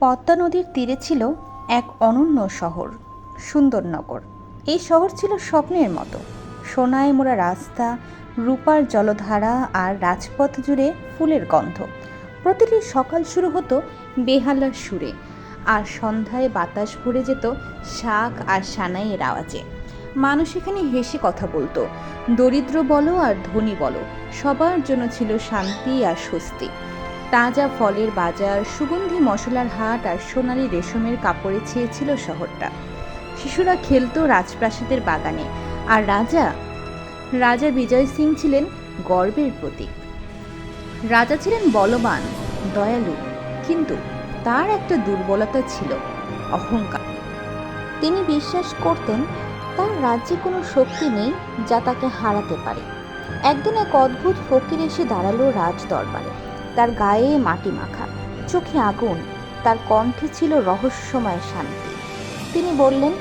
পদ্মা নদীর তীরে ছিল এক অনন্য শহর, সুন্দরনগর। এই শহর ছিল স্বপ্নের মতো। সোনায় মোড়া রাস্তা, রূপার জলধারা আর রাজপথ জুড়ে ফুলের গন্ধ। প্রতিটি সকাল শুরু হতো বেহালার সুরে, আর সন্ধ্যায় বাতাস ভরে যেত শাক আর সানাইয়ের আওয়াজে। মানুষ এখানে হেসে কথা বলতো, দরিদ্র বলো আর ধনী বলো, সবার জন্য ছিল শান্তি আর স্বস্তি। তাজা ফলের বাজার, সুগন্ধি মশলার হাট আর সোনালি রেশমের কাপড়ে ছেয়েছিল শহরটা। শিশুরা খেলতো রাজপ্রাসাদের বাগানে, আর রাজা রাজা বিজয় সিং ছিলেন গর্বের প্রতীক। রাজা ছিলেন বলবান, দয়ালু, কিন্তু তার একটা দুর্বলতা ছিল, অহংকার। তিনি বিশ্বাস করতেন তার রাজ্যে কোনো শক্তি নেই যা তাকে হারাতে পারে। একদিন এক অদ্ভুত ফকির এসে দাঁড়ালো রাজ দরবারে। তার গায়ে মাটি মাখা, চোখে আগুন, তার কণ্ঠে ছিল রহস্যময় শান্তি। তিনি বললেন,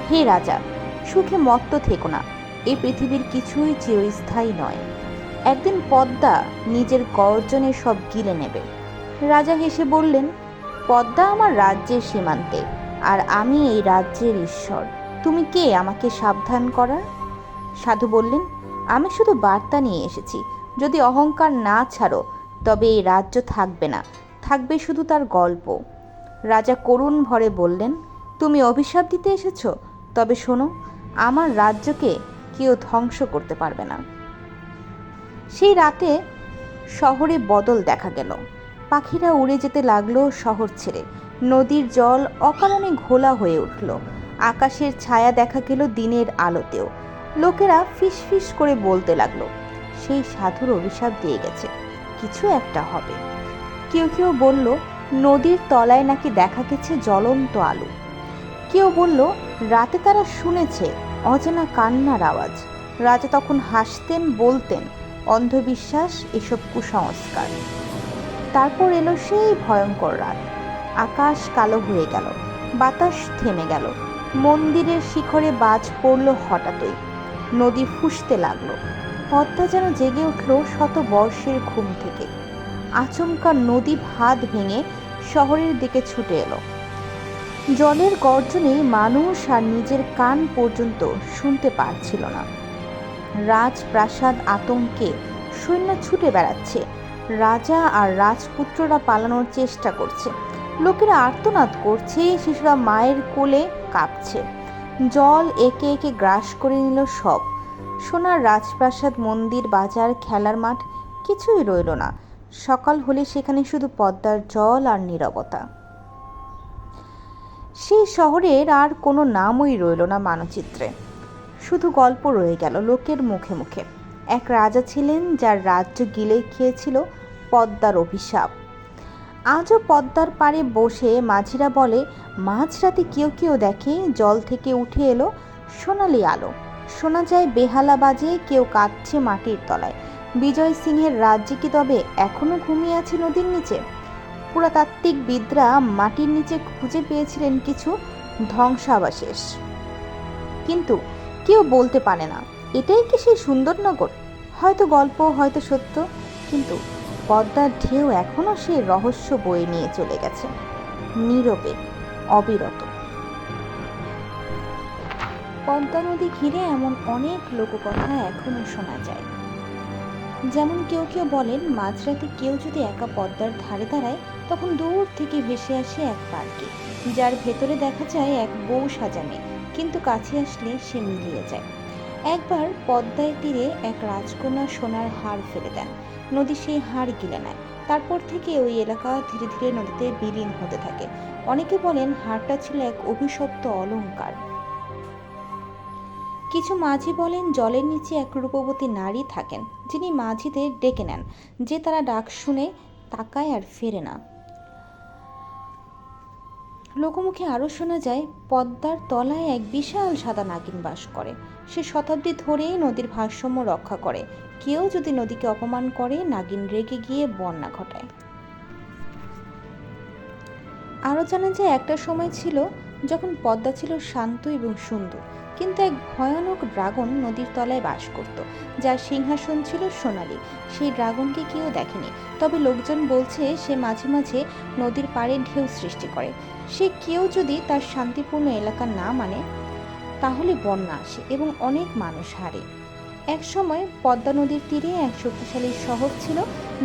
হে রাজা, সুখে মত্ত থেকো না। এই পৃথিবীর কিছুই চিরস্থায়ী নয়। একদিন পদ্মা নিজের গর্জনে সব গিলে নেবে। রাজা হেসে বললেন, পদ্মা আমার রাজ্যের সীমান্তে, আর আমি এই রাজ্যের ঈশ্বর। তুমি কে আমাকে সাবধান করার? সাধু বললেন, আমি শুধু বার্তা নিয়ে এসেছি। যদি অহংকার না ছাড়ো, তবে এই রাজ্য থাকবে না, থাকবে শুধু তার গল্প। রাজা করুণ ভরে বললেন, তুমি অভিশাপ দিতে এসেছো? তবে শোনো, আমার রাজ্যকে কেউ ধ্বংস করতে পারবে না। সেই রাতে শহরে বদল দেখা গেল। পাখিরা উড়ে যেতে লাগলো শহর ছেড়ে। নদীর জল অকারণে ঘোলা হয়ে উঠল। আকাশের ছায়া দেখা গেল দিনের আলোতেও। লোকেরা ফিস ফিস করে বলতে লাগলো, সেই সাধুর অভিশাপ দিয়ে গেছে, কিছু একটা হবে। কেউ কেউ বলল, নদীর তলায় নাকি দেখা গেছে জ্বলন্ত আলো। কেউ বলল, রাতে তারা শুনেছে অজানা কান্নার আওয়াজ। রাজা তখন হাসতেন, বলতেন, অন্ধবিশ্বাস, এসব কুসংস্কার। তারপর এলো সেই ভয়ঙ্কর রাত। আকাশ কালো হয়ে গেল, বাতাস থেমে গেল, মন্দিরের শিখরে বাজ পড়ল হঠাৎই। নদী ফুঁসতে লাগলো। পদ্মা যেন জেগে উঠল শত বর্ষের ঘুম থেকে। আচমকা নদী ভাত ভেঙে শহরের দিকে ছুটে এলো। জলের গর্জনে মানুষ আর নিজের কান পর্যন্ত শুনতে পারছিল না। রাজপ্রাসাদ আতঙ্কে, সৈন্য ছুটে বেড়াচ্ছে। রাজা আর রাজপুত্ররা পালানোর চেষ্টা করছে। লোকেরা আর্তনাদ করছে, শিশুরা মায়ের কোলে কাঁপছে। জল একে একে গ্রাস করে নিল সব। সোনার রাজপ্রাসাদ, মন্দির, বাজার, খেলার মাঠ, কিছুই রইল না। সকাল হলে সেখানে শুধু পদ্মার জল আর নীরবতা। সেই শহরের আর কোনো নামই রইল না মানচিত্রে, শুধু গল্প রয়ে গেল লোকের মুখে মুখে। এক রাজা ছিলেন যার রাজ্য গিলে খেয়েছিল পদ্মার অভিশাপ। আজও পদ্মার পাড়ে বসে মাঝিরা বলে, মাঝরাতে কেউ কেউ দেখে জল থেকে উঠে এলো সোনালি আলো। শোনা যায় বেহালা বাজে, কেউ কাঁদছে মাটির তলায়। বিজয় সিংহের রাজ্যে কি তবে এখনো ঘুমিয়ে আছে নদীর নিচে? পুরাতাত্ত্বিকবিদরা মাটির নিচে খুঁজে পেয়েছিলেন কিছু ধ্বংসাবশেষ, কিন্তু কেউ বলতে পারে না এটাই কি সেই সুন্দরনগর। হয়তো গল্প, হয়তো সত্য, কিন্তু পদ্মার ঢেউ এখনো সেই রহস্য বয়ে নিয়ে চলে গেছে, নীরবে, অবিরত। পদ্মা নদী ঘিরে এমন অনেক লোককথা এখনো শোনা যায়। যেমন কেউ কেউ বলেন, মাঝরাতে কেউ যদি একা পদ্মার ধারে দাঁড়ায়, তখন দূর থেকে ভেসে আসে এক পার্কে, যার ভেতরে দেখা যায় এক বউ সাজানো, কিন্তু কাছে আসলে সে মিলিয়ে যায়। একবার পদ্মায় তীরে এক রাজকন্যা সোনার হার ফেলে দেন। নদী সেই হার গিলে নেয়। তারপর থেকে ওই এলাকা ধীরে ধীরে নদীতে বিলীন হতে থাকে। অনেকে বলেন হারটা ছিল এক অভিশপ্ত অলংকার। কিছু মাঝি বলেন জলের নিচে এক রূপবতী নারী থাকেন, যিনি মাঝিদের ডেকে নেন, যে তারা ডাক শুনে তাকায় আর ফেরে না। লোকমুখে আরও শোনা যায়, পদ্মার তলায় এক বিশাল সাদা নাগিন বাস করে। সে শতাব্দী ধরে নদীর ভারসাম্য রক্ষা করে। কেউ যদি নদীকে অপমান করে, নাগিন রেগে গিয়ে বন্যা ঘটায়। আরও জানা যায়, একটা সময় ছিল যখন পদ্মা ছিল শান্ত এবং সুন্দর। কিন্তু এক ভয়ানক ড্রাগন নদীর তলায় বাস করত, যার সিংহাসন ছিল সোনালী। সেই ড্রাগনকে কেউ দেখেনি, তবে লোকজন বলছে সে মাঝে মাঝে নদীর পাড়ে ঢেউ সৃষ্টি করে। সে কেউ যদি তার শান্তিপূর্ণ এলাকা না মানে তাহলে বন্যা আসে এবং অনেক মানুষ হারে। এক সময় পদ্মা নদীর তীরে এক শক্তিশালী শহর ছিল,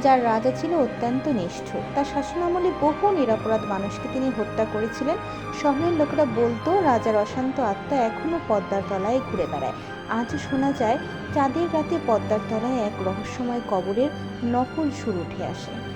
যার রাজা ছিল অত্যন্ত নিষ্ঠুর। তার শাসনামলে বহু নিরপরাধ মানুষকে তিনি হত্যা করেছিলেন। শহরের লোকেরা বলতো রাজার অশান্ত আত্মা এখনো পদ্মার তলায় ঘুরে বেড়ায়। আজও শোনা যায় চাঁদের রাতে পদ্মার তলায় এক রহস্যময় কবরের নকল সুর উঠে আসে।